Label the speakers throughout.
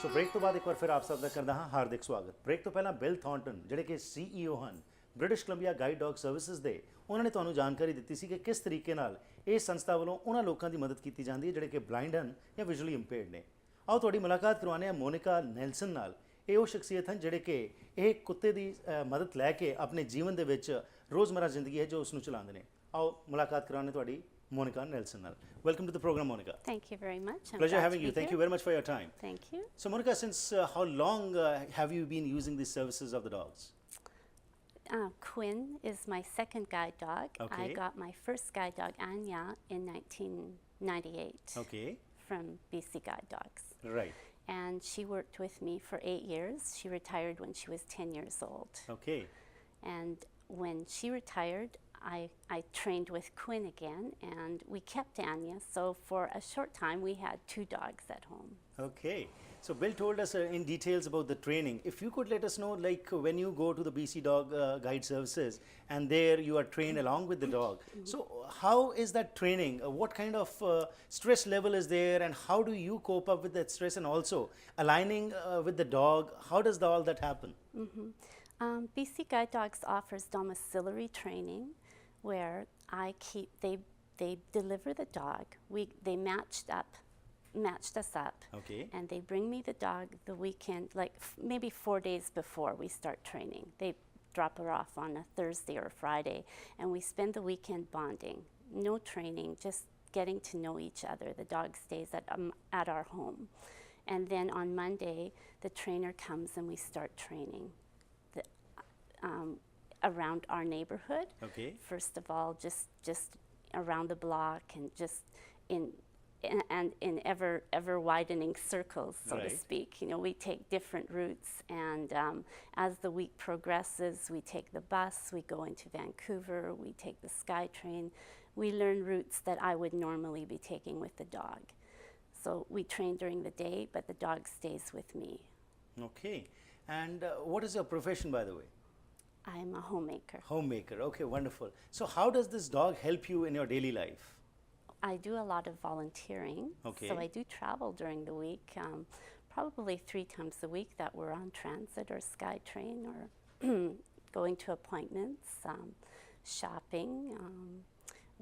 Speaker 1: ਸੋ break ਤੋਂ ਬਾਅਦ ਇੱਕ ਵਾਰ ਫਿਰ ਆਪ ਸਭ ਦਾ ਕਰਦਾ ਹਾਂ ਹਾਰਦਿਕ ਸਵਾਗਤ। ਬ੍ਰੇਕ ਤੋਂ ਪਹਿਲਾਂ ਬਿਲ ਥੌਰਨਟਨ ਜਿਹੜੇ ਕਿ CEO ਹਨ British Columbia Guide Dog Services ਦੇ, ਉਹਨਾਂ ਨੇ ਤੁਹਾਨੂੰ ਜਾਣਕਾਰੀ ਦਿੱਤੀ ਸੀ ਕਿ ਕਿਸ ਤਰੀਕੇ ਨਾਲ ਇਹ ਸੰਸਥਾ ਵੱਲੋਂ ਉਹਨਾਂ ਲੋਕਾਂ ਦੀ ਮਦਦ ਕੀਤੀ ਜਾਂਦੀ ਹੈ ਜਿਹੜੇ ਕਿ ਬਲਾਈਂਡ ਹਨ ਜਾਂ ਵਿਜ਼ੂਅਲੀ ਇੰਪੇਅਰਡ ਨੇ। ਆਓ ਤੁਹਾਡੀ ਮੁਲਾਕਾਤ ਕਰਵਾਉਂਦੇ ਹਾਂ ਮੋਨਿਕਾ ਨੈਲਸਨ ਨਾਲ। ਇਹ ਉਹ ਸ਼ਖਸੀਅਤ ਹਨ ਜਿਹੜੇ ਕਿ ਇਹ ਕੁੱਤੇ ਦੀ ਮਦਦ ਲੈ ਕੇ ਆਪਣੇ ਜੀਵਨ ਦੇ ਵਿੱਚ ਰੋਜ਼ਮਰਾ ਜ਼ਿੰਦਗੀ ਹੈ ਜੋ ਉਸ ਨੂੰ ਚਲਾਉਂਦੇ ਨੇ। ਆਓ ਮੁਲਾਕਾਤ ਕਰਵਾਉਂਦੇ ਤੁਹਾਡੀ Monica Nelson. Welcome to the program, Monica.
Speaker 2: Thank you very much.
Speaker 1: Pleasure having you. Thank you very much for your time.
Speaker 2: Thank you.
Speaker 1: So, Monica, since how long have you been using these services of the dogs?
Speaker 2: Quinn is my second guide dog.
Speaker 1: Okay.
Speaker 2: I got my first guide dog, Anya, in 1998
Speaker 1: Okay.
Speaker 2: from BC Guide Dogs.
Speaker 1: Right.
Speaker 2: And she worked with me for 8 years. She retired when she was 10 years old.
Speaker 1: Okay.
Speaker 2: And when she retired, I trained with Quinn again, and we kept Anya. So for a short time, we had 2 dogs at home.
Speaker 1: Okay. So, Bill told us in details about the training. If you could let us know, like when you go to the BC Dog Guide Services and there you are trained along with the dog. So, how is that training? What kind of stress level is there, and how do you cope up with that stress, and also aligning with the dog? How does all that happen?
Speaker 2: BC Guide Dogs offers domiciliary training, where they deliver the dog. They matched us up,
Speaker 1: Okay.
Speaker 2: and they bring me the dog the weekend, like maybe 4 days before we start training. They drop her off on a Thursday or Friday, and we spend the weekend bonding. No training, just getting to know each other. The dog stays at our home, and then on Monday the trainer comes and we start training around our neighborhood.
Speaker 1: Okay.
Speaker 2: First of all, just around the block, and just in ever widening circles, so to
Speaker 1: Right.
Speaker 2: speak. You know, we take different routes, and as the week progresses, we take the bus, we go into Vancouver, we take the SkyTrain. We learn routes that I would normally be taking with the dog. So we train during the day, but the dog stays with me.
Speaker 1: Okay. And what is your profession, by the way?
Speaker 2: I'm a homemaker.
Speaker 1: Homemaker. Okay, wonderful. So, how does this dog help you in your daily life?
Speaker 2: I do a lot of volunteering.
Speaker 1: Okay.
Speaker 2: So I do travel during the week, probably 3 times a week that we're on transit or SkyTrain, or going to appointments, shopping.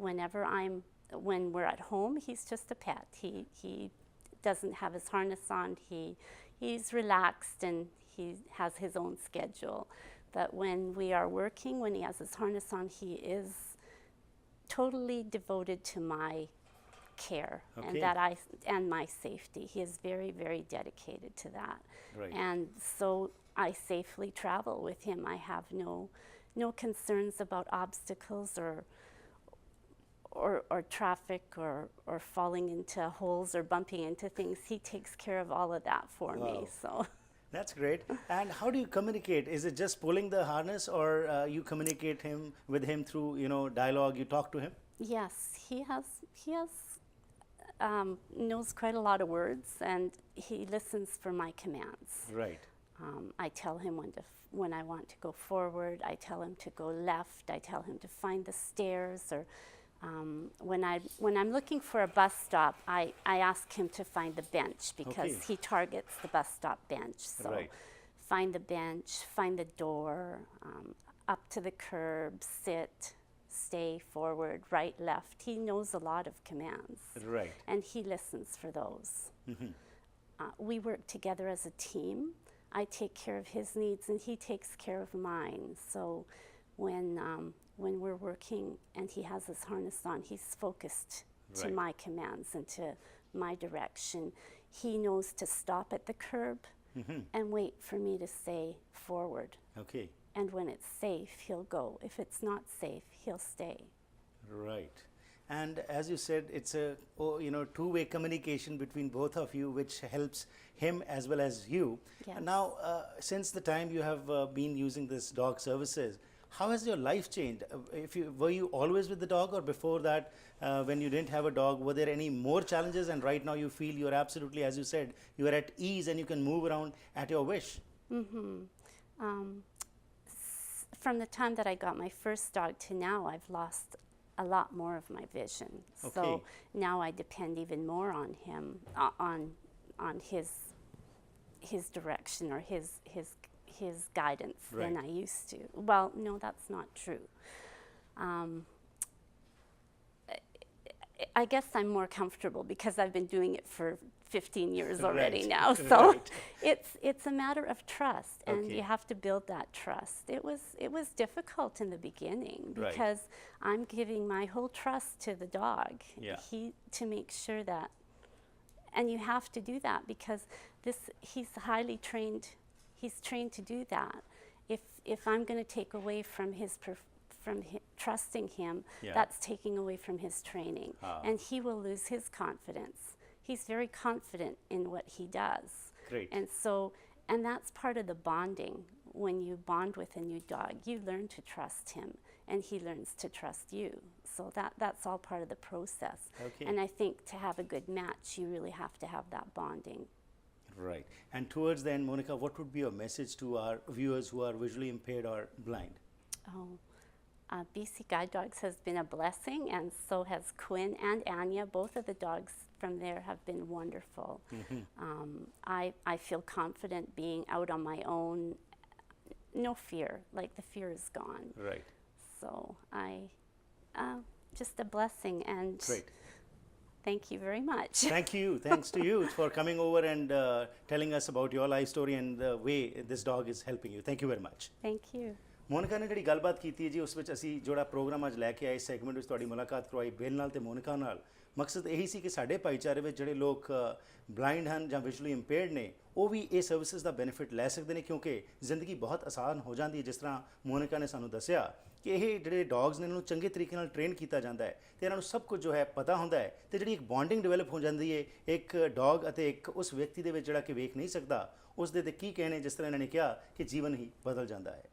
Speaker 2: When we're at home, he's just a pet. He doesn't have his harness on. He's relaxed and he has his own schedule. But when we are working, when he has his harness on, he is totally devoted to my care,
Speaker 1: Okay.
Speaker 2: and my safety. He is very, very dedicated to that.
Speaker 1: Right.
Speaker 2: And so I safely travel with him. I have no concerns about obstacles or traffic or falling into holes or bumping into things. He takes care of all of that for
Speaker 1: Wow.
Speaker 2: me. So.
Speaker 1: That's great. And how do you communicate? Is it just pulling the harness, or you communicate with him through dialogue? You talk to him.
Speaker 2: Yes, he knows quite a lot of words, and he listens for my commands.
Speaker 1: Right.
Speaker 2: I tell him when I want to go forward. I tell him to go left. I tell him to find the stairs, or when I'm looking for a bus stop, I ask him to find the bench, because
Speaker 1: Okay.
Speaker 2: he targets the bus stop bench. So
Speaker 1: Right.
Speaker 2: find the bench, find the door, up to the curb, sit, stay, forward, right, left. He knows a lot of commands.
Speaker 1: Right.
Speaker 2: And he listens for those. We work together as a team. I take care of his needs, and he takes care of mine. So when we're working and he has his harness on, he's focused to
Speaker 1: Right.
Speaker 2: my commands and to my direction. He knows to stop at the curb and wait for me to say forward.
Speaker 1: Okay.
Speaker 2: And when it's safe, he'll go. If it's not safe, he'll stay.
Speaker 1: Right. And as you said, it's a two-way communication between both of you, which helps him as well as you.
Speaker 2: Yes.
Speaker 1: Now, since the time you have been using this dog services, how has your life changed? Were you always with the dog, or before that, when you didn't have a dog, were there any more challenges? And right now you feel you're absolutely, as you said, you are at ease and you can move around at your wish.
Speaker 2: From the time that I got my first dog to now, I've lost a lot more of my vision.
Speaker 1: Okay.
Speaker 2: So now I depend even more on him, on his direction or his guidance than
Speaker 1: Right.
Speaker 2: I used to. Well, no, that's not true. I guess I'm more comfortable because I've been doing it for 15 years already
Speaker 1: Right.
Speaker 2: now. So
Speaker 1: Right.
Speaker 2: it's a matter of trust, and
Speaker 1: Okay.
Speaker 2: you have to build that trust. It was difficult in the beginning
Speaker 1: Right.
Speaker 2: because I'm giving my whole trust to the dog.
Speaker 1: Yeah.
Speaker 2: To make sure that, and you have to do that because he's highly trained. He's trained to do that. If I'm going to take away from trusting him,
Speaker 1: Yeah.
Speaker 2: that's taking away from his training,
Speaker 1: Ah.
Speaker 2: and he will lose his confidence. He's very confident in what he does.
Speaker 1: Great.
Speaker 2: And that's part of the bonding. When you bond with a new dog, you learn to trust him, and he learns to trust you. So that's all part of the process.
Speaker 1: Okay.
Speaker 2: And I think to have a good match, you really have to have that bonding.
Speaker 1: Right. And towards the end, Monica, what would be your message to our viewers who are visually impaired or blind?
Speaker 2: Oh, BC Guide Dogs has been a blessing, and so has Quinn and Anya. Both of the dogs from there have been wonderful. I feel confident being out on my own. No fear, like the fear is gone.
Speaker 1: Right.
Speaker 2: So just a blessing, and
Speaker 1: Great.
Speaker 2: thank you very much.
Speaker 1: Thank you. Thanks to you for coming over and telling us about your life story and the way this dog is helping you. Thank you very much.
Speaker 2: Thank you.
Speaker 1: Monika ਨੇ ਜਿਹੜੀ ਗੱਲਬਾਤ ਕੀਤੀ ਹੈ ਜੀ ਉਸ ਵਿੱਚ ਅਸੀਂ ਜਿਹੜਾ ਪ੍ਰੋਗਰਾਮ ਅੱਜ ਲੈ ਕੇ ਆਏ ਸੈਗਮੈਂਟ ਵਿੱਚ ਤੁਹਾਡੀ ਮੁਲਾਕਾਤ ਕਰਵਾਈ ਬੇਲ ਨਾਲ ਤੇ ਮੋਨਿਕਾ ਨਾਲ ਮਕਸਦ ਇਹੀ ਸੀ ਕਿ ਸਾਡੇ ਭਾਈਚਾਰੇ ਵਿੱਚ ਜਿਹੜੇ ਲੋਕ ਬਲਾਈਂਡ ਹਨ ਜਾਂ ਵਿਜ਼ੂਅਲੀ ਇੰਪੇਅਰਡ ਨੇ ਉਹ ਵੀ ਇਹ ਸਰਵਿਸਿਜ਼ ਦਾ ਬੈਨੀਫਿਟ ਲੈ ਸਕਦੇ ਨੇ ਕਿਉਂਕਿ ਜ਼ਿੰਦਗੀ ਬਹੁਤ ਆਸਾਨ ਹੋ ਜਾਂਦੀ ਹੈ ਜਿਸ ਤਰ੍ਹਾਂ ਮੋਨਿਕਾ ਨੇ ਸਾਨੂੰ ਦੱਸਿਆ ਕਿ ਇਹ ਜਿਹੜੇ ਡੌਗਸ ਨੇ ਇਹਨਾਂ ਨੂੰ ਚੰਗੇ ਤਰੀਕੇ ਨਾਲ ਟ੍ਰੇਨ ਕੀਤਾ ਜਾਂਦਾ ਹੈ ਤੇ ਇਹਨਾਂ ਨੂੰ ਸਭ ਕੁਝ ਜੋ ਹੈ ਪਤਾ ਹੁੰਦਾ ਹੈ ਤੇ ਜਿਹੜੀ ਇੱਕ ਬੌਂਡਿੰਗ ਡਿਵੈਲਪ ਹੋ ਜਾਂਦੀ ਹੈ ਇੱਕ ਡੌਗ ਅਤੇ ਇੱਕ ਉਸ ਵਿਅਕਤੀ ਦੇ ਵਿੱਚ ਜਿਹੜਾ ਕਿ ਵੇਖ ਨਹੀਂ ਸਕਦਾ ਉਸ ਦੇ ਤੇ ਕੀ ਕਹਿਣੇ ਜਿਸ ਤਰ੍ਹਾਂ ਇਹਨਾਂ ਨੇ ਕਿਹਾ ਕਿ ਜੀਵਨ ਹੀ ਬਦਲ ਜਾਂਦਾ ਹੈ।